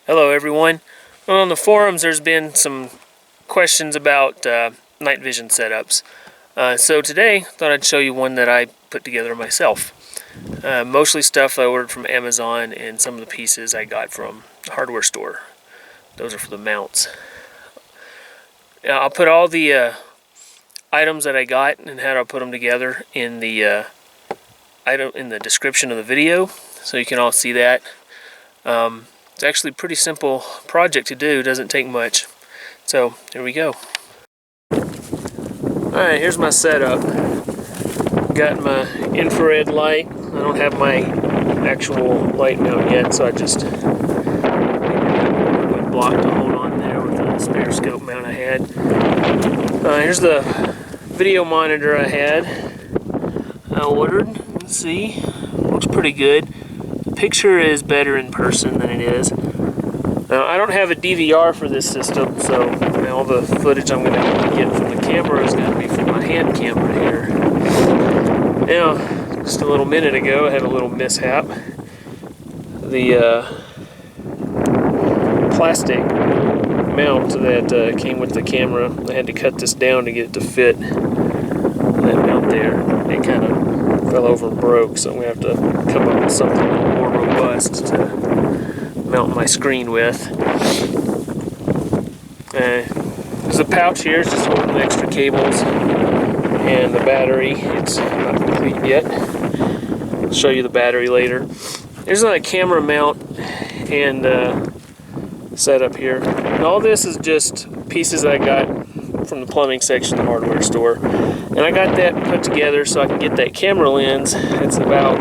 Hello everyone. Well, on the forums there's been some questions about night vision setups. So today I thought I'd show you one that I put together myself. Mostly stuff I ordered from Amazon and some of the pieces I got from the hardware store. Those are for the mounts. I'll put all the items that I got and how to put them together in the description of the video, so you can all see that. It's actually a pretty simple project to do, doesn't take much. So here we go. Alright, here's my setup. Got my infrared light. I don't have my actual light mount yet, so I just made a wood block to hold on there with the spare scope mount I had. Here's the video monitor I ordered. Let's see, looks pretty good. The picture is better in person than it is. Now, I don't have a DVR for this system, so all the footage I'm going to get from the camera is going to be from my hand camera here. Now, just a little minute ago, I had a little mishap. The plastic mount that came with the camera, I had to cut this down to get it to fit that mount there. It kind of fell over and broke, so I'm going to have to come up with something a little more robust to mount my screen with. There's a pouch here, it's just holding the extra cables and the battery. It's not complete yet. I'll show you the battery later. There's a camera mount and setup here. And all this is just pieces I got from the plumbing section of the hardware store. And I got that put together so I can get that camera lens. It's about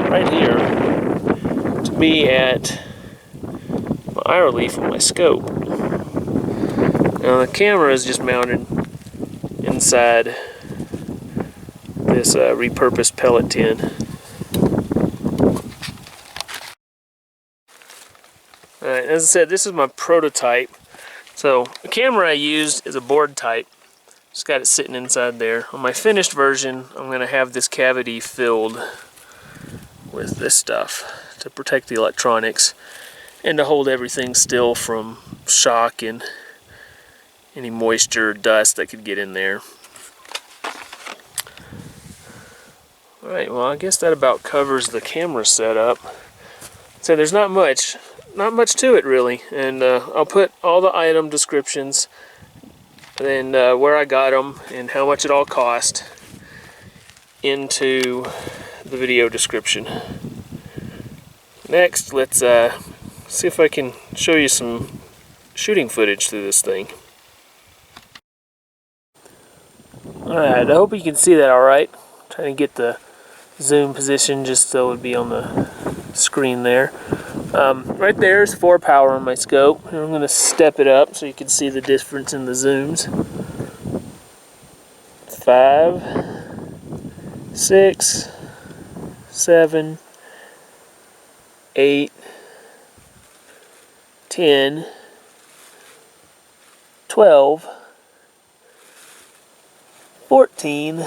right here to be at my eye relief of my scope. Now the camera is just mounted inside this repurposed pellet tin. Alright, as I said, this is my prototype. So the camera I used is a board type. Just got it sitting inside there. On my finished version, I'm going to have this cavity filled with this stuff to protect the electronics and to hold everything still from shock and any moisture or dust that could get in there. Alright, well I guess that about covers the camera setup. So there's not much to it really, and I'll put all the item descriptions and where I got them and how much it all cost into the video description. Next, let's see if I can show you some shooting footage through this thing. Alright, I hope you can see that alright. Trying to get the zoom position just so it would be on the screen there. Right there is 4 power on my scope. And I'm going to step it up so you can see the difference in the zooms. 5, 6, 7, 8, 10, 12, 14,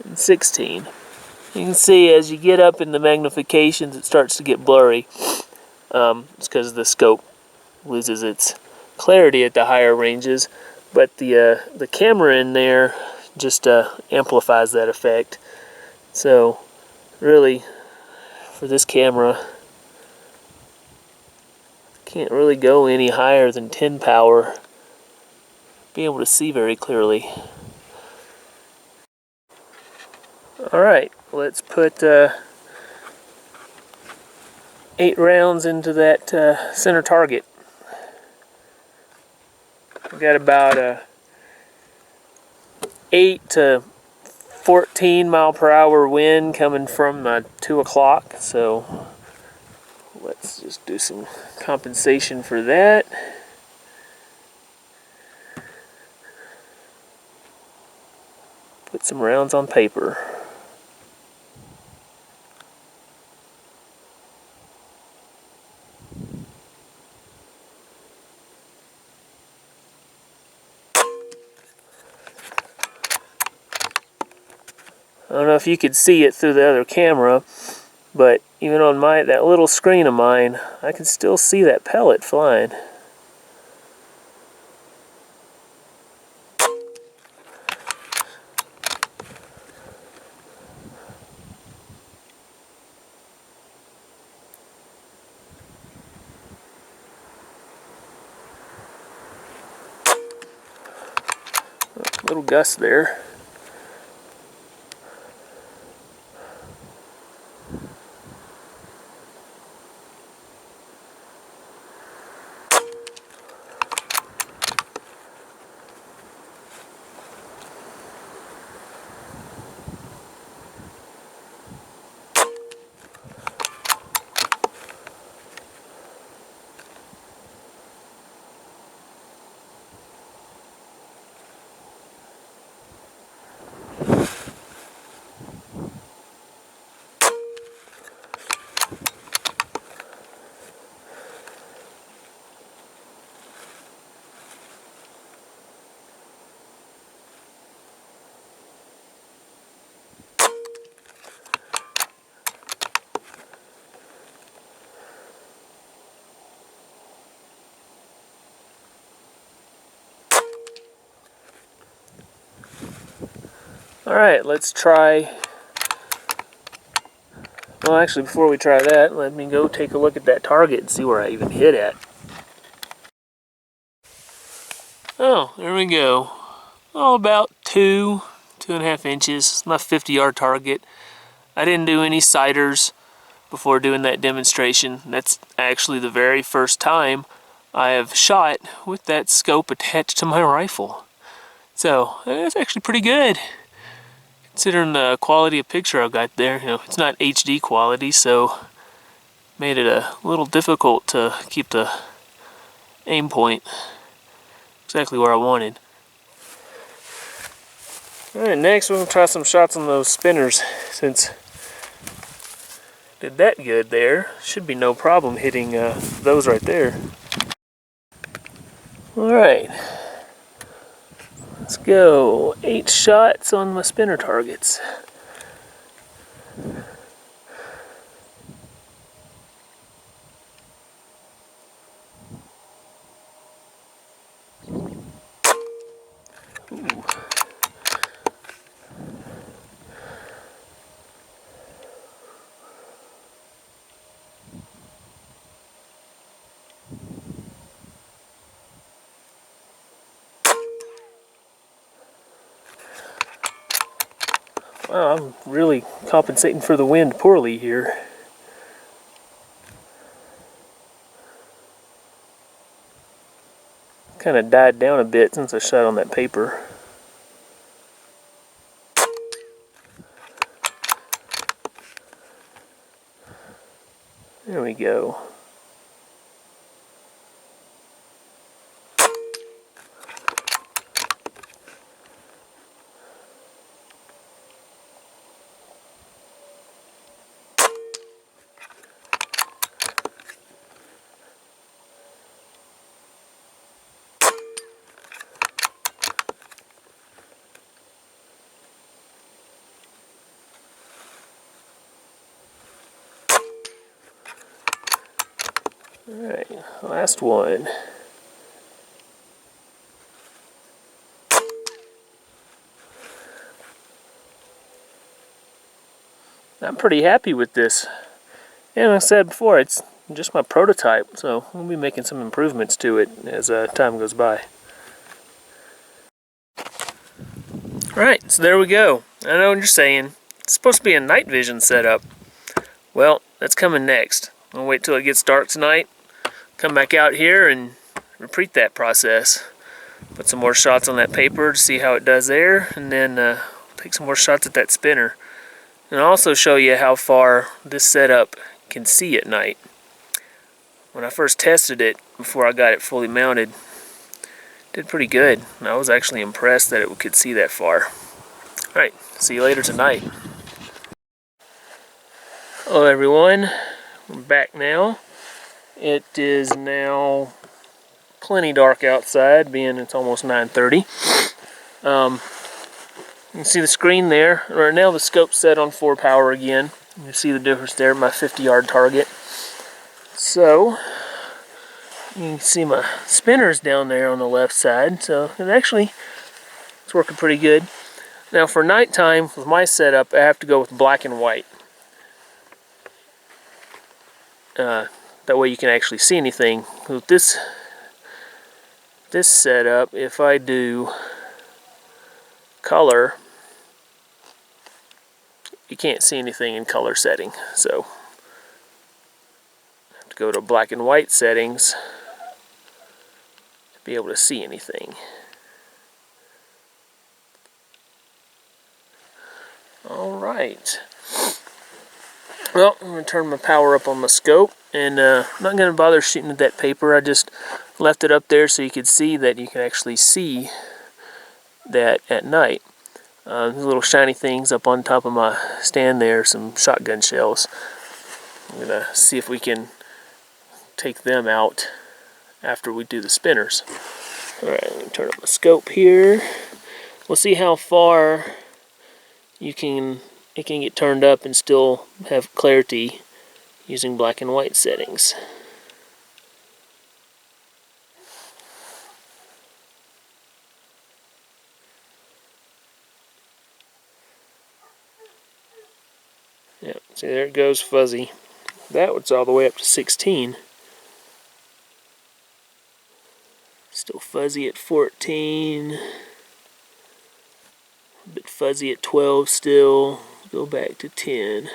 and 16. You can see as you get up in the magnifications it starts to get blurry. It's because the scope loses its clarity at the higher ranges, but the camera in there just amplifies that effect. So really, for this camera, can't really go any higher than 10 power. Be able to see very clearly. Alright, let's put 8 rounds into that center target. We've got about a 8 to 14 mile per hour wind coming from 2 o'clock, so let's just do some compensation for that. Put some rounds on paper. I don't know if you could see it through the other camera, But even on that little screen of mine, I can still see that pellet flying. Little gust there. Alright, let's try. Well, actually, before we try that, let me go take a look at that target and see where I even hit at. Oh, there we go. Oh, about 2.5 inches. My 50-yard target. I didn't do any sighters before doing that demonstration. That's actually the very first time I have shot with that scope attached to my rifle. So, that's actually pretty good. Considering the quality of picture I got there, it's not HD quality, so made it a little difficult to keep the aim point exactly where I wanted. Alright, next we're going to try some shots on those spinners. Since did that good there, should be no problem hitting those right there. Alright, let's go. 8 shots on my spinner targets. Ooh. Wow, I'm really compensating for the wind poorly here. Kind of died down a bit since I shot on that paper. There we go. Alright, last one. I'm pretty happy with this. And like I said before, it's just my prototype, so we'll be making some improvements to it as time goes by. Alright, so there we go. I know what you're saying. It's supposed to be a night vision setup. Well, that's coming next. I'll wait till it gets dark tonight, come back out here and repeat that process. Put some more shots on that paper to see how it does there, and then take some more shots at that spinner. And I'll also show you how far this setup can see at night. When I first tested it, before I got it fully mounted, it did pretty good. And I was actually impressed that it could see that far. Alright, see you later tonight. Hello everyone, we're back now. It is now plenty dark outside, being it's almost 9:30. You can see the screen there. Right now the scope's set on 4 power again. You see the difference there, my 50-yard target. So you can see my spinners down there on the left side, so it's working pretty good. Now for nighttime, with my setup, I have to go with black and white. That way you can actually see anything. With this setup, if I do color, you can't see anything in color setting. So I have to go to black and white settings to be able to see anything. Alright. Well, I'm going to turn my power up on my scope, and I'm not going to bother shooting at that paper. I just left it up there so you could see that you can actually see that at night. These little shiny things up on top of my stand there, some shotgun shells. I'm going to see if we can take them out after we do the spinners. Alright, let me turn up my scope here. We'll see how far it can get turned up and still have clarity using black and white settings. Yep, see there it goes fuzzy. That was all the way up to 16. Still fuzzy at 14. A bit fuzzy at 12 still. Go back to 10.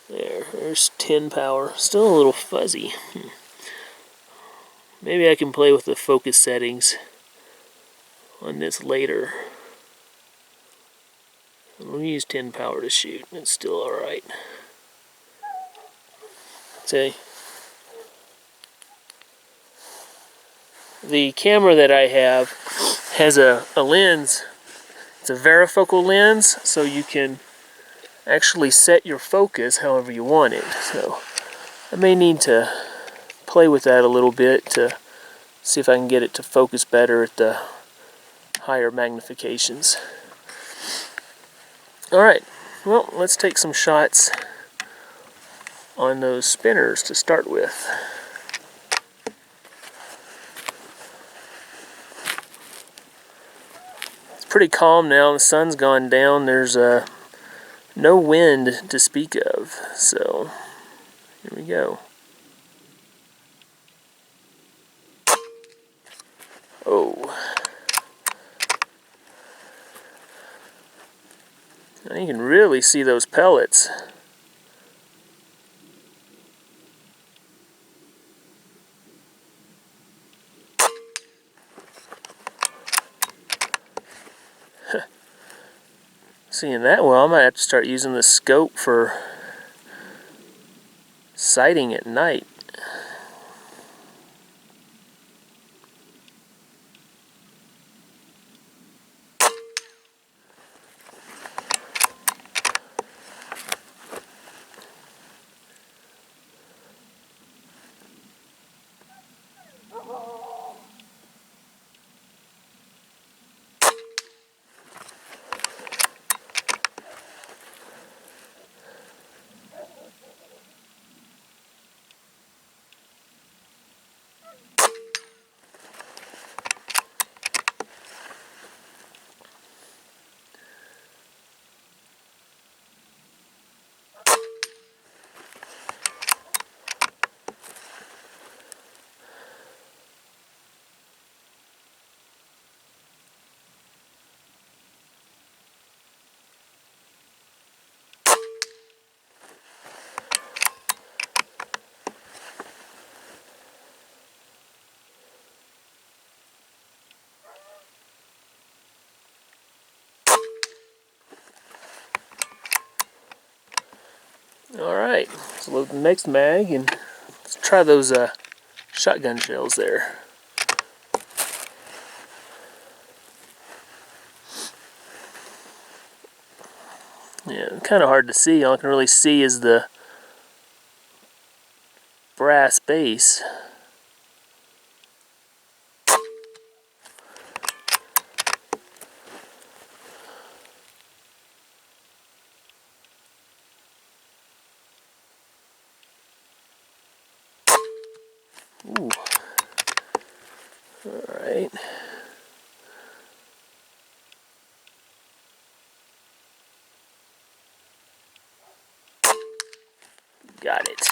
There's 10 power. Still a little fuzzy. Maybe I can play with the focus settings on this later. We'll use 10 power to shoot. It's still alright. See? The camera that I have has a lens. It's a Varifocal lens, so you can actually set your focus however you want it. So I may need to play with that a little bit to see if I can get it to focus better at the higher magnifications. Alright, well, let's take some shots on those spinners to start with. It's pretty calm now. The sun's gone down. There's no wind to speak of. So, here we go. Oh. Now you can really see those pellets. Seeing that well, I might have to start using the scope for sighting at night. Alright, let's load the next mag and let's try those shotgun shells there. Yeah, kind of hard to see. All I can really see is the brass base. Ooh. Alright. Got it.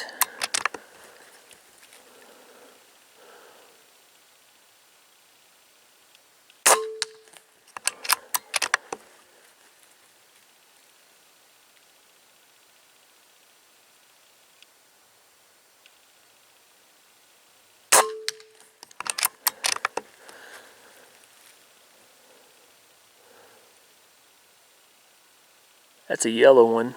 That's a yellow one.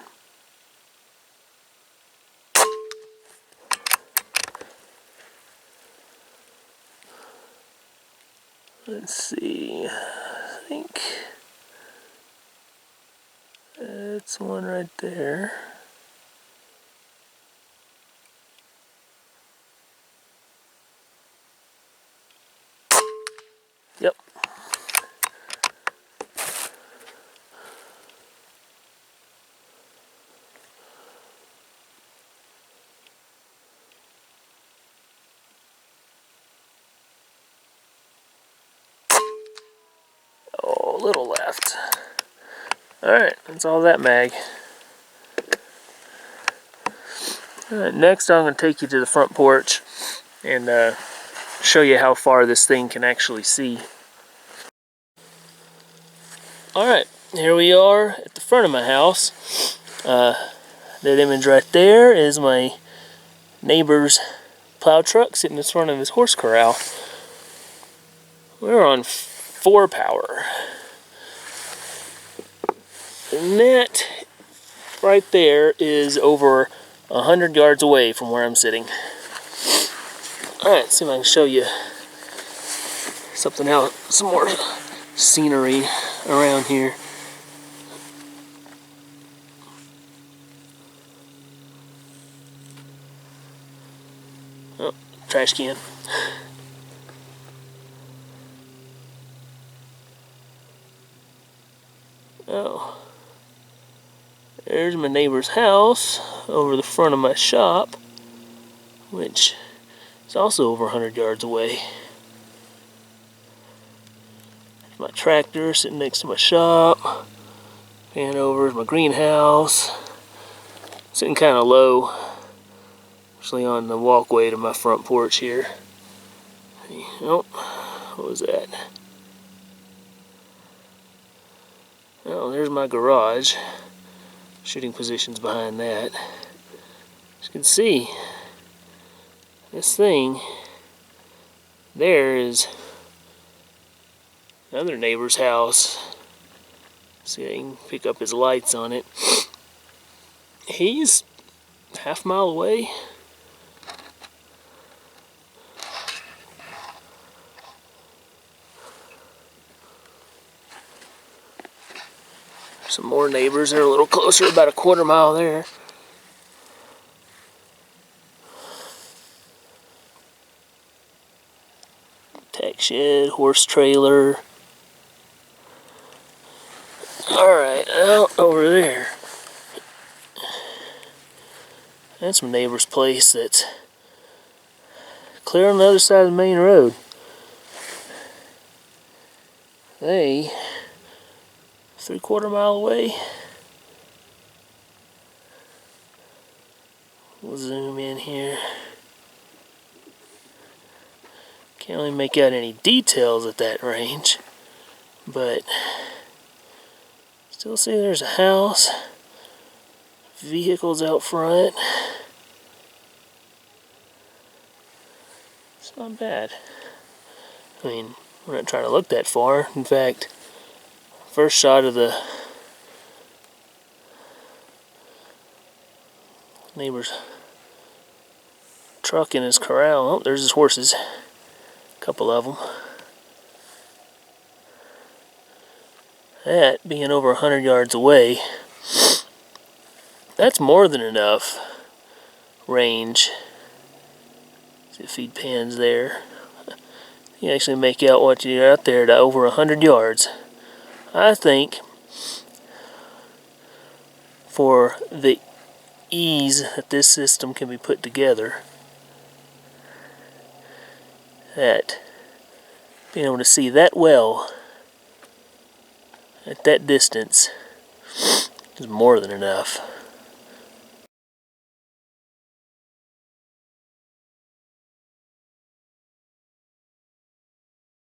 Let's see. I think that's one right there. Yep. Oh, a little left. Alright, that's all that mag. Alright, next I'm going to take you to the front porch and show you how far this thing can actually see. Alright, here we are at the front of my house. That image right there is my neighbor's plow truck sitting in front of his horse corral. We're on 4 power. And that right there is over 100 yards away from where I'm sitting. Alright, see if I can show you something else, some more scenery around here. Oh, trash can. Oh. There's my neighbor's house over the front of my shop, which is also over 100 yards away. There's my tractor sitting next to my shop. And over is my greenhouse. Sitting kind of low, actually on the walkway to my front porch here. Oh, what was that? Oh, there's my garage. Shooting positions behind that. As you can see, this thing there is another neighbor's house. See, I can pick up his lights on it. He's half a mile away. Some more neighbors that are a little closer, about a quarter mile there. Tack shed, horse trailer. Alright, out over there. That's my neighbor's place that's clear on the other side of the main road. They 3/4 mile away. We'll zoom in here. Can't really make out any details at that range, but still see there's a house, vehicles out front. It's not bad. I mean, we're not trying to look that far. In fact, first shot of the neighbor's truck in his corral. Oh, there's his horses. A couple of them. That being over 100 yards away, that's more than enough range. See the feed pans there. You actually make out what you're out there to over 100 yards. I think for the ease that this system can be put together, that being able to see that well at that distance is more than enough.